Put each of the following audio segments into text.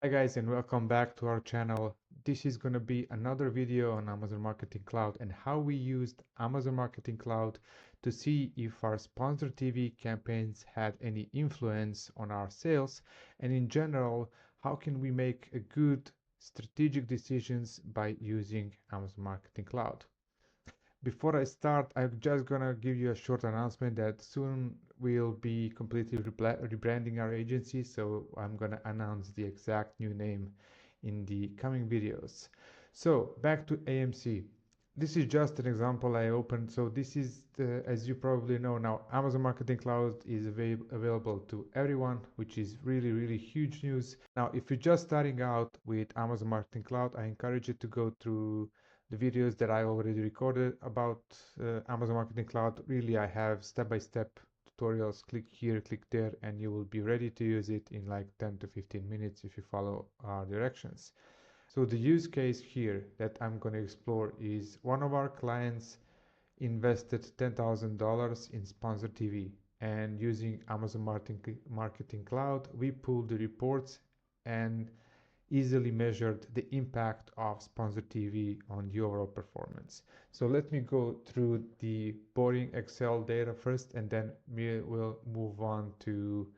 Hi guys, and welcome back to our channel. This is going to be another video on Amazon Marketing Cloud and how we used Amazon Marketing Cloud to see if our sponsored TV campaigns had any influence on our sales, and in general, how can we make a good strategic decisions by using Amazon Marketing Cloud. Before I start, I'm just gonna give you a short announcement that soon we'll be completely rebranding our agency, so I'm gonna announce the exact new name in the coming videos. So back to AMC. This is just an example I opened. So this is, as you probably know now, Amazon Marketing Cloud is available to everyone, which is really huge news. Now, if you're just starting out with Amazon Marketing Cloud, I encourage you to go through the videos that I already recorded about Amazon Marketing Cloud. Really, I have step-by-step tutorials. Click here, click there, and you will be ready to use it in like 10 to 15 minutes if you follow our directions. So the use case here that I'm going to explore is one of our clients invested $10,000 in sponsored TV, and using Amazon Marketing Cloud, we pulled the reports and easily measured the impact of sponsored TV on the overall performance. So let me go through the boring Excel data first, and then we will move on to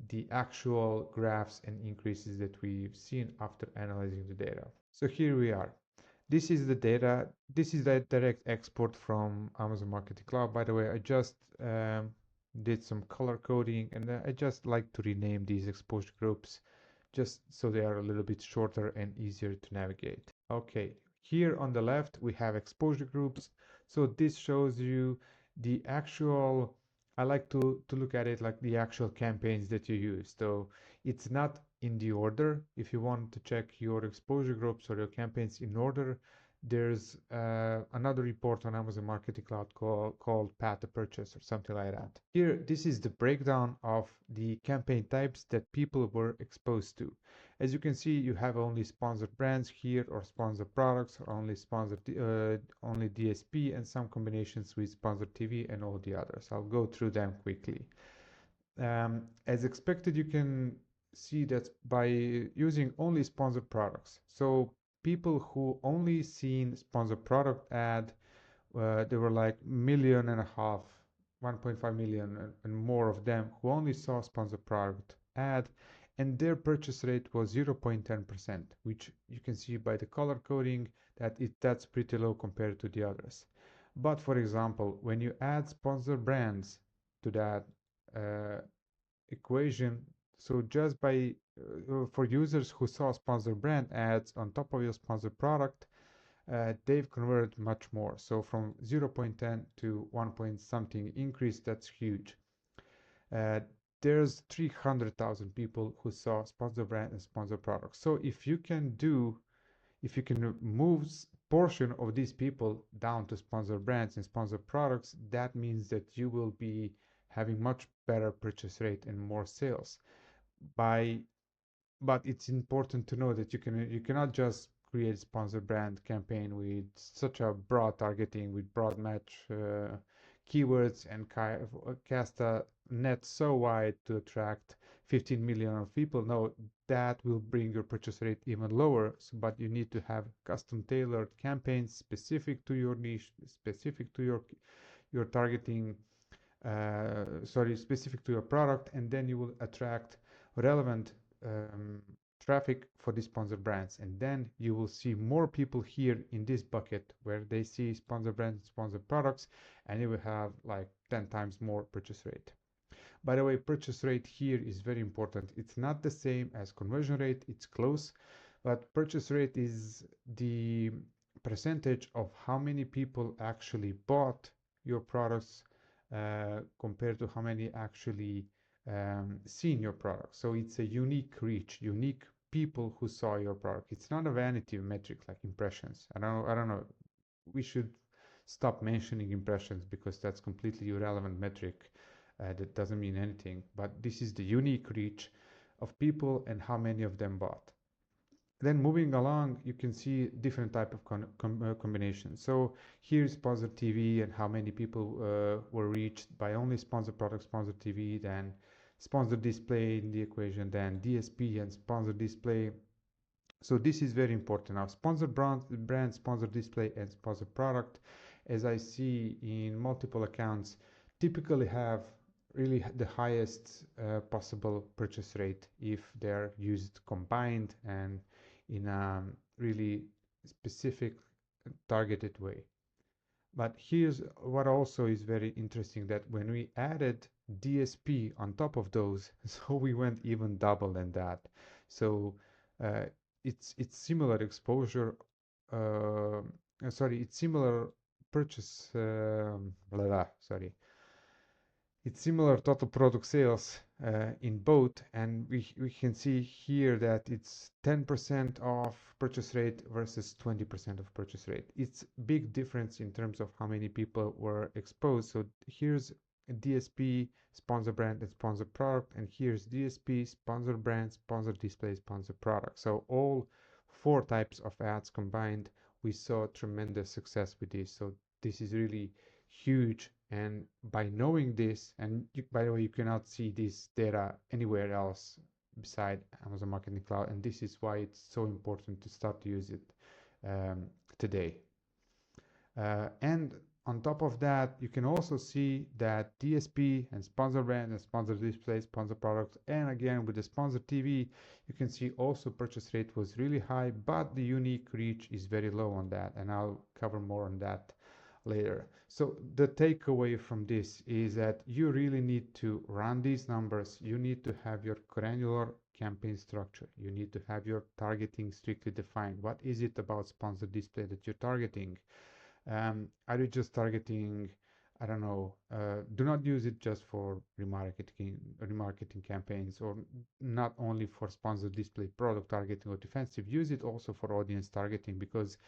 the actual graphs and increases that we've seen after analyzing the data. So here we are. This is the data. This is the direct export from Amazon Marketing Cloud. By the way, I just did some color coding, and I just like to rename these exposure groups just so they are a little bit shorter and easier to navigate. Okay, here on the left we have exposure groups. So this shows you the actual, I like to look at it like the actual campaigns that you use. So it's not in the order. If you want to check your exposure groups or your campaigns in order, there's another report on Amazon Marketing Cloud called Path to Purchase or something like that. Here, this is the breakdown of the campaign types that people were exposed to. As you can see, you have only sponsored brands here, or sponsored products, or only only DSP, and some combinations with sponsored TV and all the others. I'll go through them quickly. As expected, you can see that by using only sponsored products. So people who only seen sponsored product ad, there were like 1.5 million, 1.5 million and more of them who only saw sponsored product ad, and their purchase rate was 0.10%, which you can see by the color coding that that's pretty low compared to the others. But for example, when you add sponsored brands to that equation, so just by for users who saw sponsored brand ads on top of your sponsored product, they've converted much more. So from 0.10 to 1 point something increase, that's huge. There's 300,000 people who saw sponsored brand and sponsored products. So if you can move portion of these people down to sponsored brands and sponsored products, that means that you will be having much better purchase rate and more sales. But it's important to know that you cannot just create sponsored brand campaign with such a broad targeting with broad match keywords and cast a net so wide to attract 15 million of people. No, that will bring your purchase rate even lower. But you need to have custom tailored campaigns specific to your niche, specific to your targeting, specific to your product, and then you will attract relevant traffic for the sponsored brands, and then you will see more people here in this bucket where they see sponsored brands, sponsored products, and you will have like 10 times more purchase rate. By the way, purchase rate here is very important. It's not the same as conversion rate, it's close, but purchase rate is the percentage of how many people actually bought your products compared to how many actually seen your product. So it's a unique reach, unique people who saw your product. It's not a vanity metric like impressions. I don't know. We should stop mentioning impressions because that's completely irrelevant metric that doesn't mean anything. But this is the unique reach of people and how many of them bought. Then moving along, you can see different type of combinations. So here's sponsored TV and how many people were reached by only sponsored product, sponsored TV, then sponsored display in the equation, then DSP and sponsored display. So this is very important. Now, sponsored brand, sponsored display, and sponsored product, as I see in multiple accounts, typically have really the highest possible purchase rate if they're used combined and in a really specific targeted way. But here's what also is very interesting, that when we added DSP on top of those, so we went even double than that. So uh, it's similar exposure. Sorry, it's similar purchase. Blah, blah, sorry, it's similar total product sales in both, and we can see here that it's 10% of purchase rate versus 20% of purchase rate. It's big difference in terms of how many people were exposed. So here's DSP, sponsor brand, and sponsor product, and here's DSP, sponsor brand, sponsor display, sponsor product. So all four types of ads combined, we saw tremendous success with this. So this is really huge, and by knowing this, and by the way, you cannot see this data anywhere else beside Amazon Marketing Cloud, and this is why it's so important to start to use it today. And on top of that, you can also see that DSP and sponsor brand and sponsor display, sponsor products, and again with the sponsor TV, you can see also purchase rate was really high, but the unique reach is very low on that, and I'll cover more on that later. So the takeaway from this is that you really need to run these numbers. You need to have your granular campaign structure. You need to have your targeting strictly defined. What is it about sponsored display that you're targeting? Are you just targeting, I don't know, do not use it just for remarketing campaigns, or not only for sponsored display product targeting or defensive. Use it also for audience targeting, because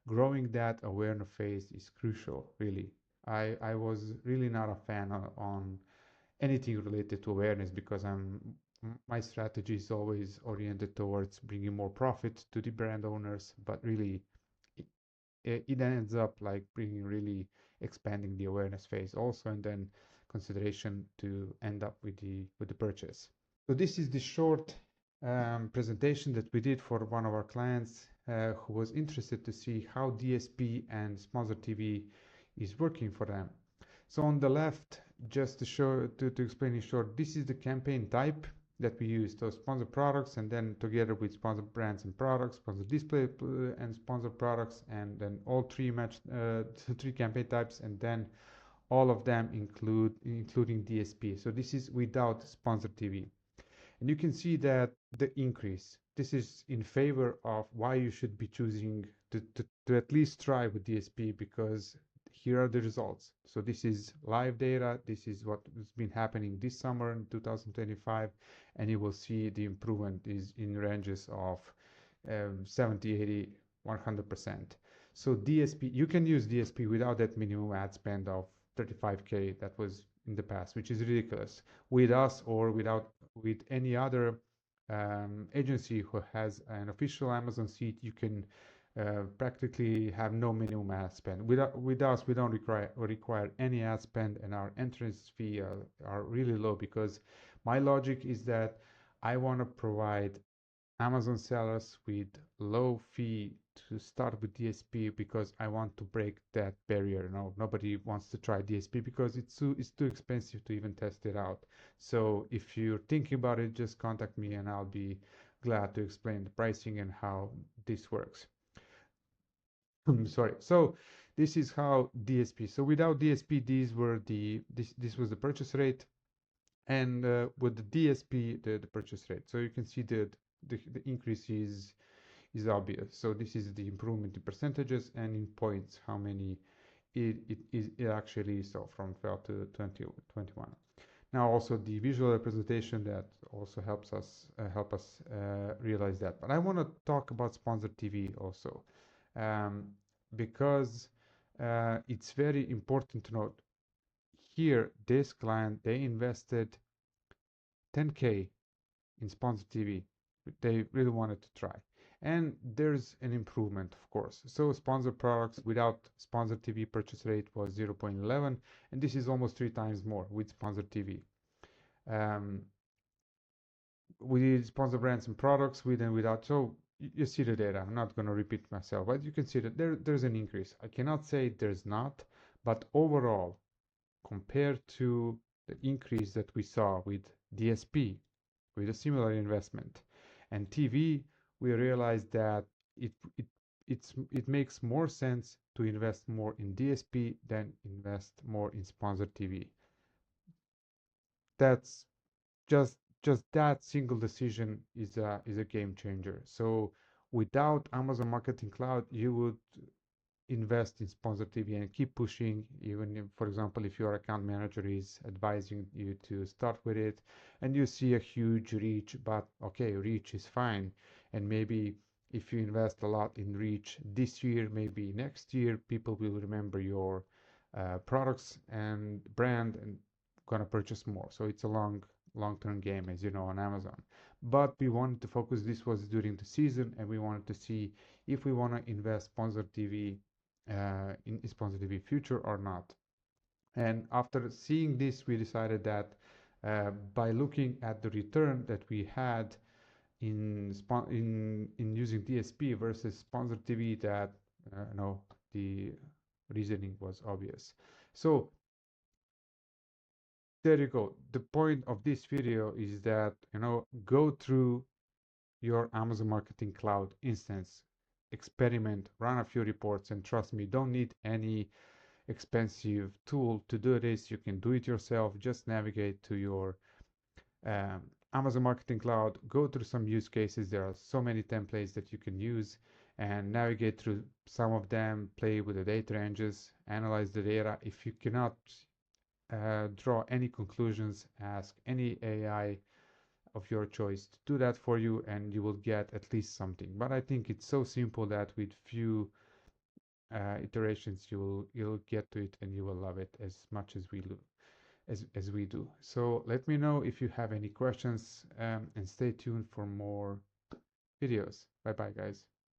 growing that awareness phase is crucial, really. I was really not a fan on anything related to awareness, because my strategy is always oriented towards bringing more profit to the brand owners, but really it ends up like bringing really expanding the awareness phase also, and then consideration to end up with the purchase. So this is the short presentation that we did for one of our clients who was interested to see how DSP and sponsored TV is working for them. So on the left, just to show to explain in short, this is the campaign type that we use, those sponsor products, and then together with sponsor brands and products, sponsor display and sponsor products, and then all three three campaign types, and then all of them including DSP. So this is without sponsored TV. And you can see that the increase, this is in favor of why you should be choosing to at least try with DSP, because here are the results. So this is live data. This is what has been happening this summer in 2025. And you will see the improvement is in ranges of 70, 80, 100%. So DSP, you can use DSP without that minimum ad spend of 35K that was in the past, which is ridiculous. With us or with any other agency who has an official Amazon seat, you can practically have no minimum ad spend. With us, we don't require any ad spend, and our entrance fee are really low, because my logic is that I want to provide Amazon sellers with low fee to start with DSP, because I want to break that barrier. No, nobody wants to try DSP because it's too expensive to even test it out. So if you're thinking about it, just contact me and I'll be glad to explain the pricing and how this works. Sorry. So this is how DSP. So without DSP, this was the purchase rate, and with the DSP, the purchase rate. So you can see the increase is obvious. So this is the improvement in percentages, and in points how many it actually is. So from 12 to 21. Now also the visual representation that also helps us realize that. But I want to talk about sponsored TV also, because it's very important to note here. This client, they invested 10K in sponsored TV. They really wanted to try. And there's an improvement, of course. So sponsored products without sponsored TV purchase rate was 0.11, and this is almost 3 times more with sponsored TV. we did sponsor brands and products with and without. So you see the data. I'm not going to repeat myself, but you can see that there's an increase. I cannot say there's not, but overall, compared to the increase that we saw with DSP, with a similar investment, and TV, we realized that it it it makes more sense to invest more in DSP than invest more in sponsored TV. That's just that single decision is a game changer. So without Amazon Marketing Cloud, you would invest in sponsored TV and keep pushing, even if, for example, if your account manager is advising you to start with it and you see a huge reach, but okay, reach is fine. And maybe if you invest a lot in reach this year, maybe next year, people will remember your products and brand and gonna purchase more. So it's a long-term game, as you know, on Amazon. But we wanted to focus, this was during the season, and we wanted to see if we want to invest sponsored TV in sponsored TV future or not. And after seeing this, we decided that by looking at the return that we had in using DSP versus sponsored TV, that no, the reasoning was obvious. So there you go. The point of this video is that go through your Amazon Marketing Cloud instance, experiment, run a few reports, and trust me, don't need any expensive tool to do this. You can do it yourself. Just navigate to your um, Amazon Marketing Cloud, go through some use cases. There are so many templates that you can use and navigate through some of them, play with the data ranges, analyze the data. If you cannot draw any conclusions, ask any AI of your choice to do that for you, and you will get at least something. But I think it's so simple that with few iterations you'll get to it and you will love it as much as as we do. So let me know if you have any questions, and stay tuned for more videos. Bye bye, guys.